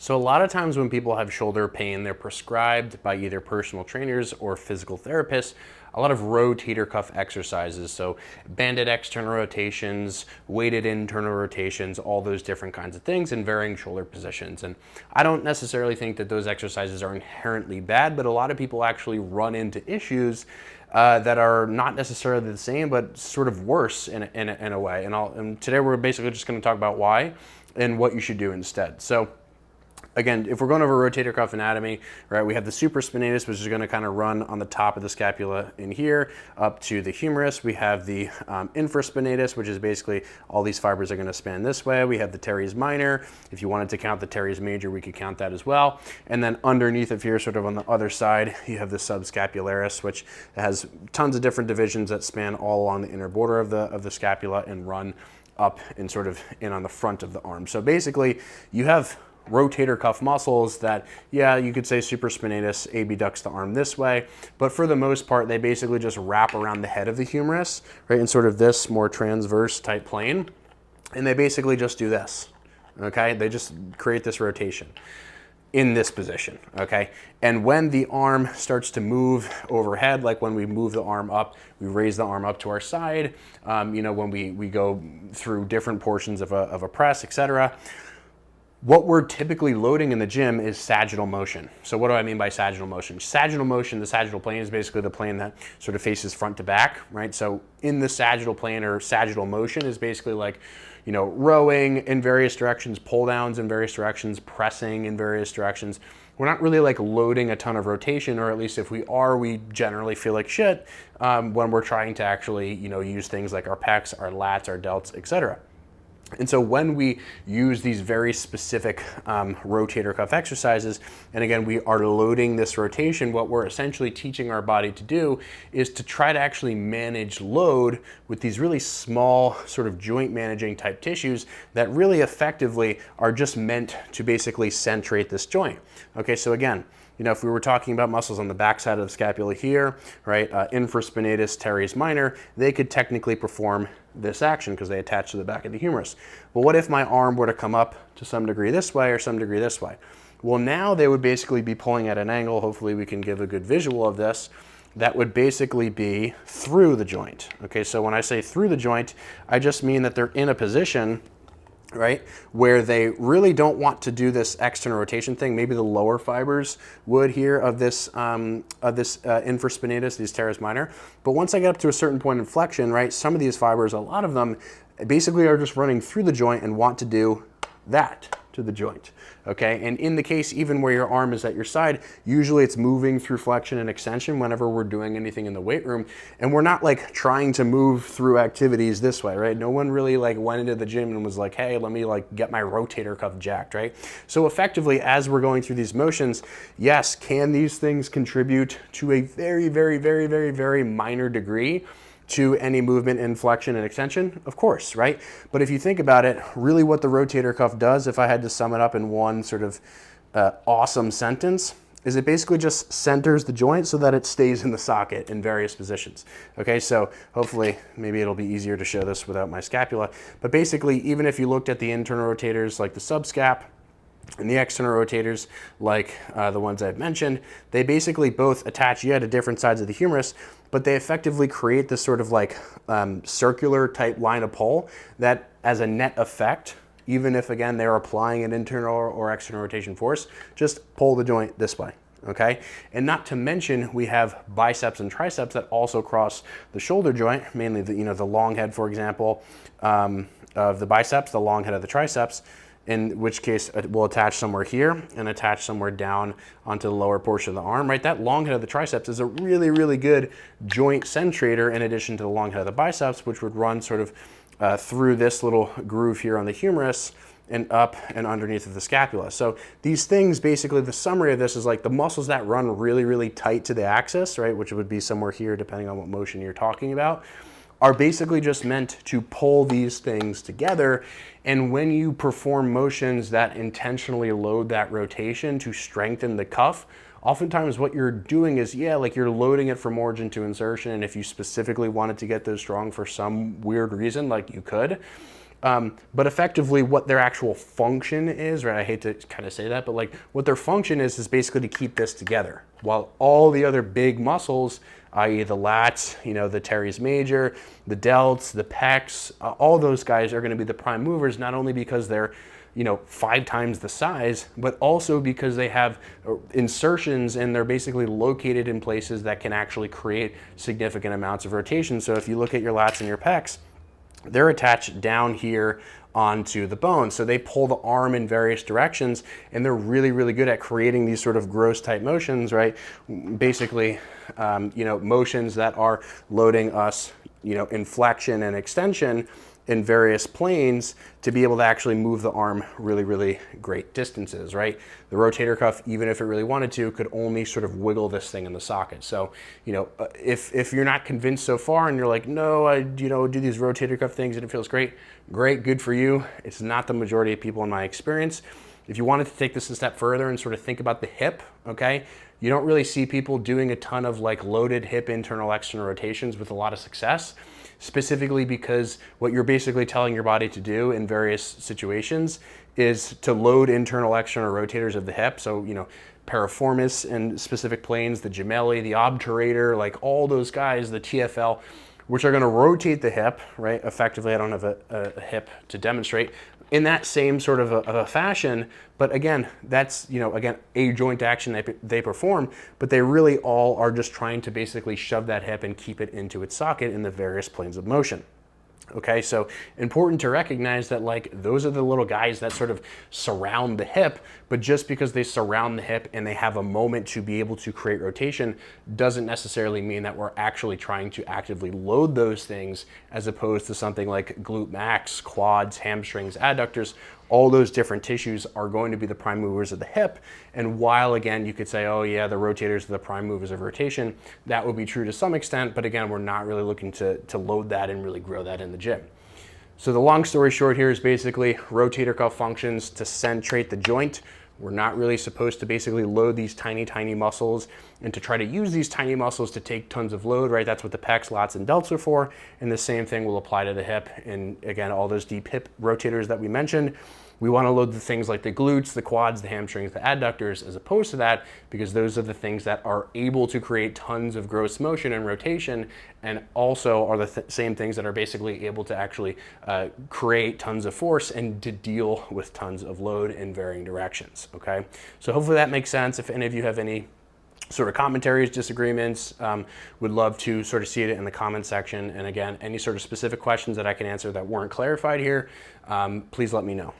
So a lot of times when people have shoulder pain, they're prescribed by either personal trainers or physical therapists a lot of rotator cuff exercises. So banded external rotations, weighted internal rotations, all those different kinds of things in varying shoulder positions. And I don't necessarily think that those exercises are inherently bad, but a lot of people actually run into issues that are not necessarily the same, but sort of worse in a way. And today we're basically just going to talk about why and what you should do instead. So again, if we're going over rotator cuff anatomy, right, we have the supraspinatus, which is going to kind of run on the top of the scapula in here up to the humerus. We have the infraspinatus, which is basically all these fibers are going to span this way. We have the teres minor. If you wanted to count the teres major, we could count that as well. And then underneath of here, sort of on the other side, you have the subscapularis, which has tons of different divisions that span all along the inner border of the scapula and run up and sort of in on the front of the arm. So basically, you have rotator cuff muscles that, yeah, you could say supraspinatus abducts the arm this way, but for the most part, they basically just wrap around the head of the humerus, right, in sort of this more transverse type plane, and they basically just do this, okay? They just create this rotation in this position, okay? And when the arm starts to move overhead, like when we move the arm up, we raise the arm up to our side, when we go through different portions of a press, etc., what we're typically loading in the gym is sagittal motion. So what do I mean by sagittal motion? Sagittal motion, the sagittal plane is basically the plane that sort of faces front to back, right? So in the sagittal plane or sagittal motion is basically like, rowing in various directions, pull downs in various directions, pressing in various directions. We're not really like loading a ton of rotation, or at least if we are, we generally feel like shit when we're trying to actually, use things like our pecs, our lats, our delts, etc. And so when we use these very specific rotator cuff exercises, and again, we are loading this rotation, what we're essentially teaching our body to do is to try to actually manage load with these really small sort of joint managing type tissues that really effectively are just meant to basically centrate this joint. Okay, so again, if we were talking about muscles on the backside of the scapula here, right, infraspinatus, teres minor, they could technically perform this action because they attach to the back of the humerus. But what if my arm were to come up to some degree this way or some degree this way? Well, now they would basically be pulling at an angle. Hopefully we can give a good visual of this. That would basically be through the joint. Okay, so when I say through the joint, I just mean that they're in a position, right, where they really don't want to do this external rotation thing. Maybe the lower fibers would here of this infraspinatus, these teres minor. But once I get up to a certain point of flexion, right, some of these fibers, a lot of them basically are just running through the joint and want to do that to the joint, okay? And in the case even where your arm is at your side, usually it's moving through flexion and extension whenever we're doing anything in the weight room, and we're not like trying to move through activities this way, right? No one really like went into the gym and was like, hey, let me like get my rotator cuff jacked, right? So effectively, as we're going through these motions, yes, can these things contribute to a very, very, very, very, very minor degree to any movement in flexion and extension? Of course, right? But if you think about it, really what the rotator cuff does, if I had to sum it up in one sort of awesome sentence, is it basically just centers the joint so that it stays in the socket in various positions. Okay, so hopefully maybe it'll be easier to show this without my scapula. But basically, even if you looked at the internal rotators like the subscap, and the external rotators, like the ones I've mentioned, they basically both attach yet to different sides of the humerus, but they effectively create this sort of like circular type line of pull that as a net effect, even if again they're applying an internal or external rotation force, just pull the joint this way. Okay, and not to mention we have biceps and triceps that also cross the shoulder joint, mainly the long head, for example, of the biceps, the long head of the triceps, in which case it will attach somewhere here and attach somewhere down onto the lower portion of the arm, right? That long head of the triceps is a really, really good joint centrator in addition to the long head of the biceps, which would run sort of through this little groove here on the humerus and up and underneath of the scapula. So these things, basically the summary of this is like the muscles that run really, really tight to the axis, right, which would be somewhere here depending on what motion you're talking about, are basically just meant to pull these things together. And when you perform motions that intentionally load that rotation to strengthen the cuff, oftentimes what you're doing is, yeah, like you're loading it from origin to insertion. And if you specifically wanted to get those strong for some weird reason, like you could, But effectively what their actual function is, right? I hate to kind of say that, but like what their function is basically to keep this together. While all the other big muscles, i.e. the lats, you know, the teres major, the delts, the pecs, all those guys are going to be the prime movers, not only because they're, you know, 5 times the size, but also because they have insertions and they're basically located in places that can actually create significant amounts of rotation. So if you look at your lats and your pecs, they're attached down here onto the bone. So they pull the arm in various directions, and they're really, really good at creating these sort of gross type motions, right? Basically, you know, motions that are loading us, you know, in flexion and extension in various planes to be able to actually move the arm really, really great distances, right? The rotator cuff, even if it really wanted to, could only sort of wiggle this thing in the socket. So, you know, if you're not convinced so far and you're like, no, I, you know, do these rotator cuff things and it feels great, great, good for you. It's not the majority of people in my experience. If you wanted to take this a step further and sort of think about the hip, okay, you don't really see people doing a ton of like loaded hip internal external rotations with a lot of success, specifically because what you're basically telling your body to do in various situations is to load internal external rotators of the hip. So, you know, piriformis and specific planes, the gemelli, the obturator, like all those guys, the TFL, which are going to rotate the hip, right? Effectively, I don't have a hip to demonstrate in that same sort of a fashion. But again, that's, you know, again, a joint action that they perform, but they really all are just trying to basically shove that hip and keep it into its socket in the various planes of motion. Okay, so important to recognize that like those are the little guys that sort of surround the hip, but just because they surround the hip and they have a moment to be able to create rotation doesn't necessarily mean that we're actually trying to actively load those things, as opposed to something like glute max, quads, hamstrings, adductors. All those different tissues are going to be the prime movers of the hip. And while again, you could say, oh yeah, the rotators are the prime movers of rotation, that would be true to some extent, but again, we're not really looking to load that and really grow that in the gym. So the long story short here is basically rotator cuff functions to centrate the joint. We're not really supposed to basically load these tiny, tiny muscles and to try to use these tiny muscles to take tons of load, right? That's what the pecs, lats, and delts are for. And the same thing will apply to the hip. And again, all those deep hip rotators that we mentioned, we want to load the things like the glutes, the quads, the hamstrings, the adductors, as opposed to that, because those are the things that are able to create tons of gross motion and rotation, and also are the same things that are basically able to actually create tons of force and to deal with tons of load in varying directions, okay? So hopefully that makes sense. If any of you have any sort of commentaries, disagreements, would love to sort of see it in the comment section. And again, any sort of specific questions that I can answer that weren't clarified here, please let me know.